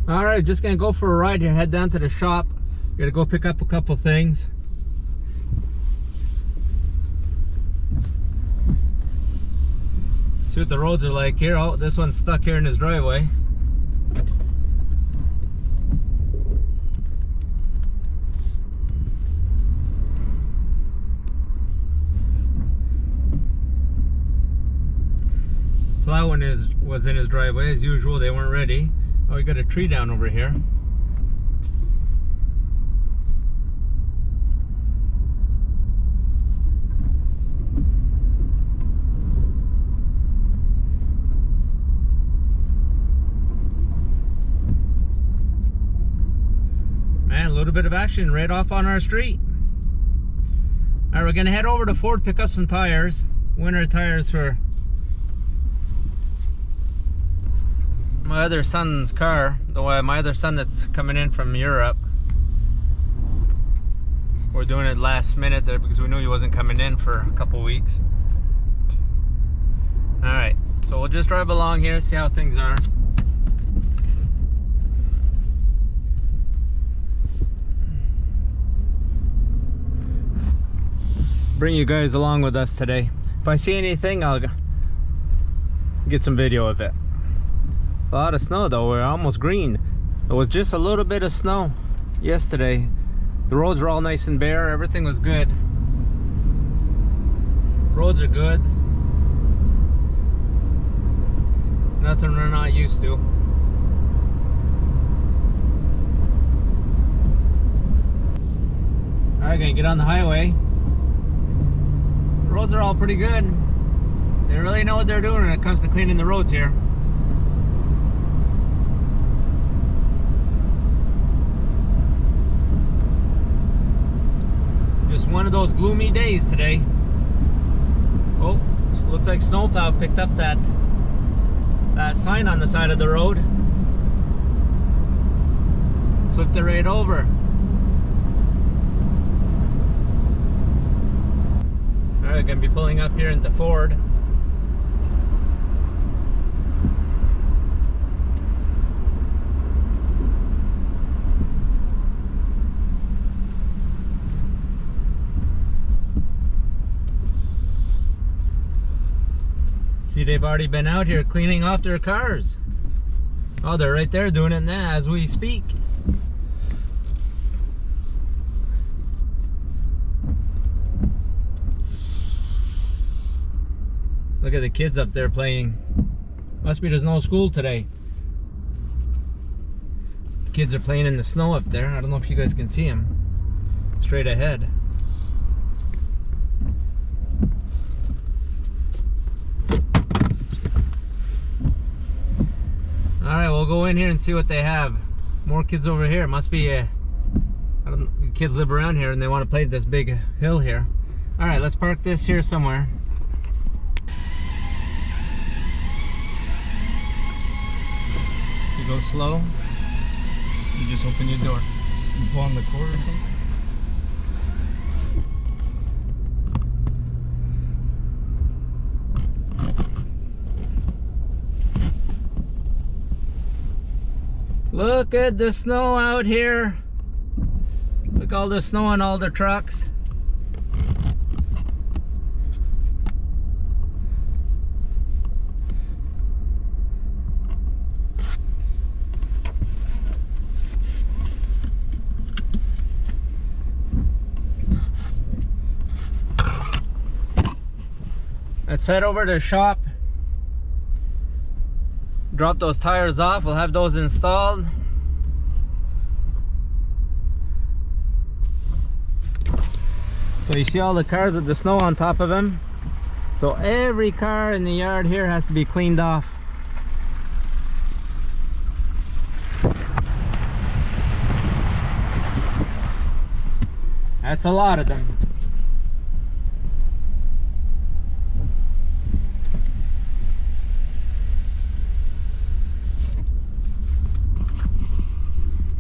All right, just gonna go for a ride here. Head down to the shop. Gotta go pick up a couple things. See what the roads are like here. Oh, this one's stuck here in his driveway. Plow was in his driveway as usual. They weren't ready. Oh, we got a tree down over here. Man, a little bit of action right off on our street. All right, we're gonna head over to Ford, pick up some tires. Winter tires for my other son's car, my other son that's coming in from Europe. We're doing it last minute there because we knew he wasn't coming in for a couple weeks. Alright, so we'll just drive along here, see how things are. Bring you guys along with us today. If I see anything, I'll get some video of it. A lot of snow though, we're almost green. It was just a little bit of snow yesterday. The roads were all nice and bare, everything was good. Roads are good. Nothing we're not used to. Alright, gonna get on the highway. The roads are all pretty good. They really know what they're doing when it comes to cleaning the roads here. Just one of those gloomy days today. Oh, looks like snowplow picked up that sign on the side of the road. Flipped it right over. Alright, gonna be pulling up here into Ford. See, they've already been out here cleaning off their cars. Oh, they're right there doing it now as we speak. Look at the kids up there playing. Must be there's no school today. The kids are playing in the snow up there. I don't know if you guys can see them. Straight ahead. Alright, we'll go in here and see what they have. More kids over here. Must be I don't know, kids live around here and they want to play this big hill here. Alright, let's park this here somewhere. You go slow. You just open your door. You pull on the cord or something. Look at the snow out here. Look all the snow on all the trucks. Let's head over to the shop. Drop those tires off. We'll have those installed. So you see all the cars with the snow on top of them. So every car in the yard here has to be cleaned off. That's a lot of them.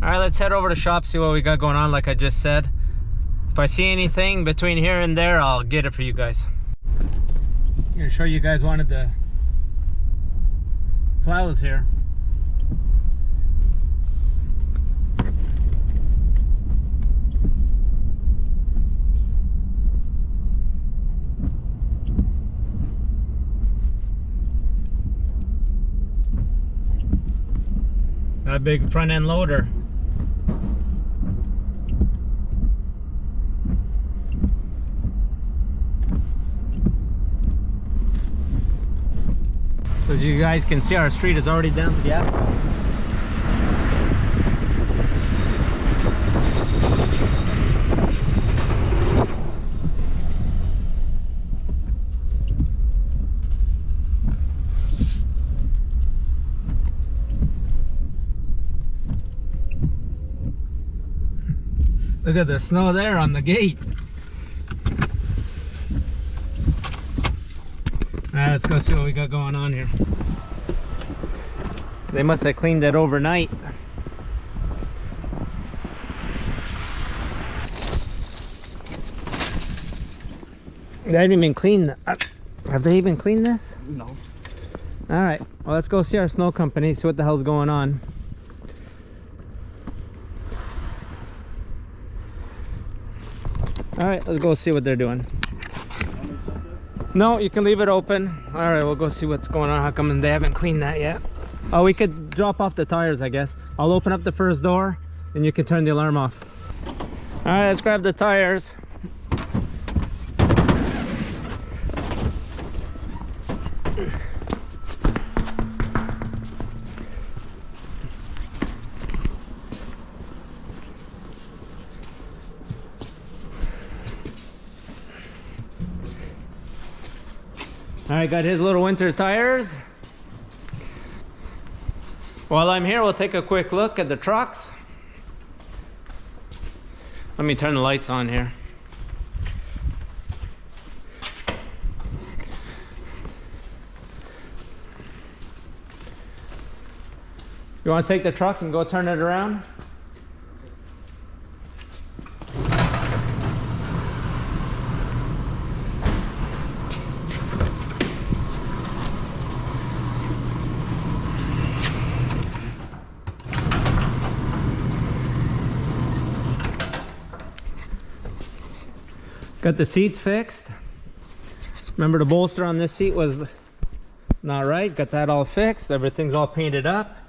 Alright, let's head over to the shop, see what we got going on like I just said. If I see anything between here and there, I'll get it for you guys. I'm going to show you guys one of the plows here. A big front end loader. So as you guys can see, our street is already down to the asphalt. Look at the snow there on the gate. Alright, let's go see what we got going on here. They must have cleaned it overnight. They haven't even cleaned. Have they even cleaned this? No. Alright, well, let's go see our snow company, see what the hell's going on. Alright, let's go see what they're doing. No, you can leave it open. Alright, we'll go see what's going on. How come they haven't cleaned that yet? Oh, we could drop off the tires, I guess. I'll open up the first door and you can turn the alarm off. Alright, let's grab the tires. Alright, got his little winter tires. While I'm here, we'll take a quick look at the trucks. Let me turn the lights on here. You want to take the truck and go turn it around? Got the seats fixed. Remember, the bolster on this seat was not right. Got that all fixed. Everything's all painted up.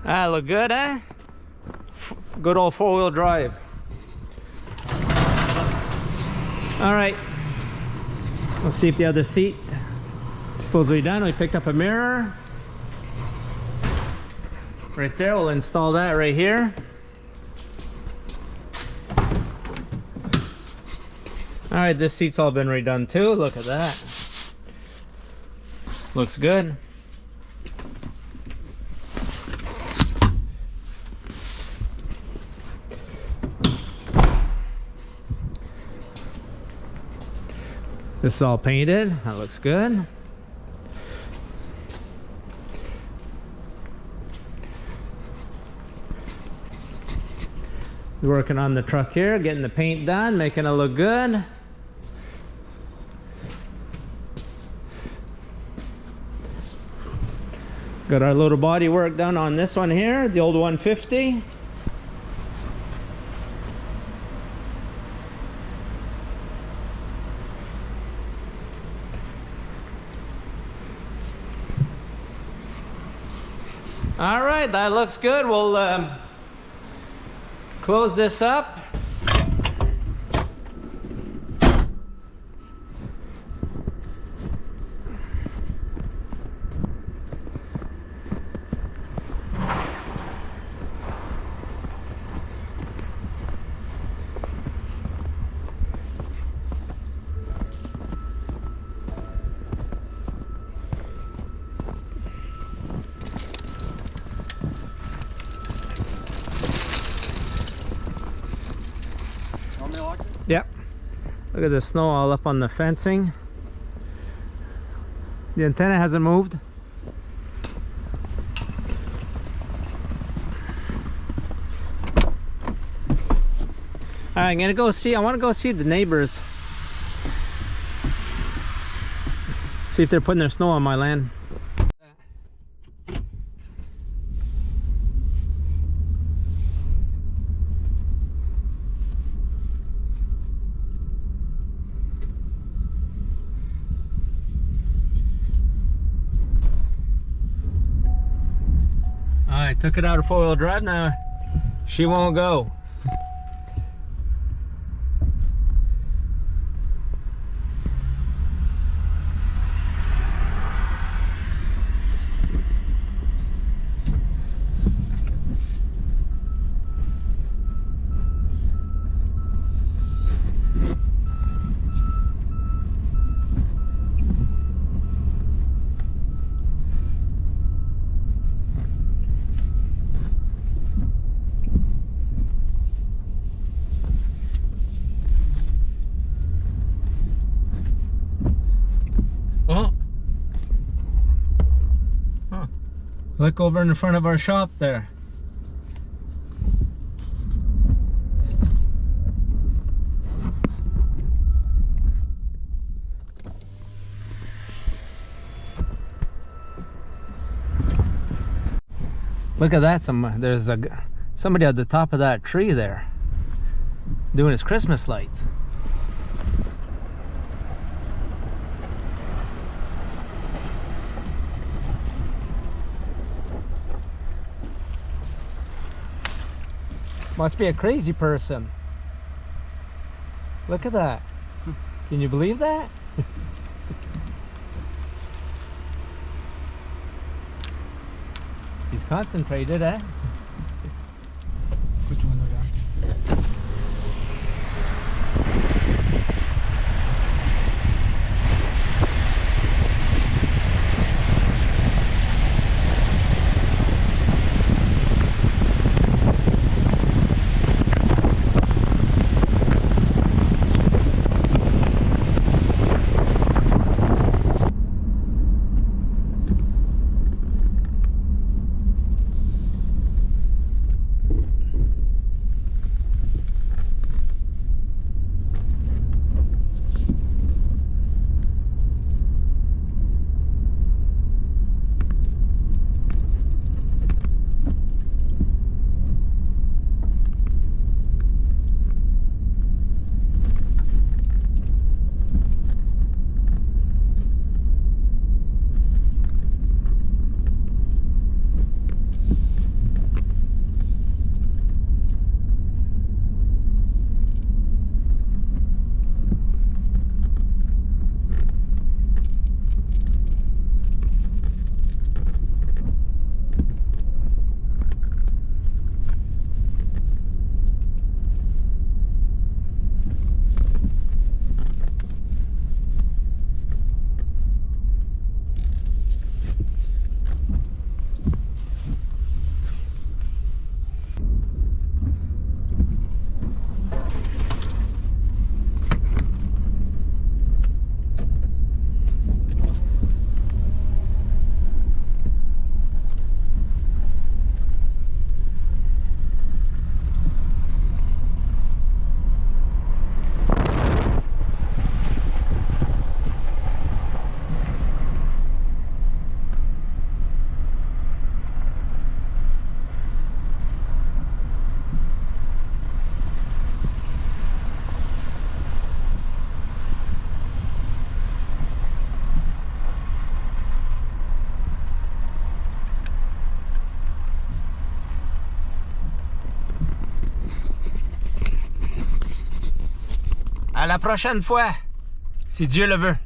Ah, look good, eh? Good old four-wheel drive. All right, let's see if the other seat supposedly done. We picked up a mirror right there. We'll install that right here. All right, this seat's all been redone too. Look at that. Looks good. This is all painted. That looks good. We're working on the truck here, getting the paint done, making it look good. Got our little body work done on this one here, the old 150. All right, that looks good. We'll close this up. Look at the snow all up on the fencing. The antenna hasn't moved. Alright, I'm gonna go see, I wanna go see the neighbors. See if they're putting their snow on my land. I took it out of four-wheel drive now. She won't go. Look over in the front of our shop there. Look at that, there's somebody at the top of that tree there doing his Christmas lights. Must be a crazy person. Look at that. Can you believe that? He's concentrated, eh? Put your window down. À la prochaine fois, si Dieu le veut.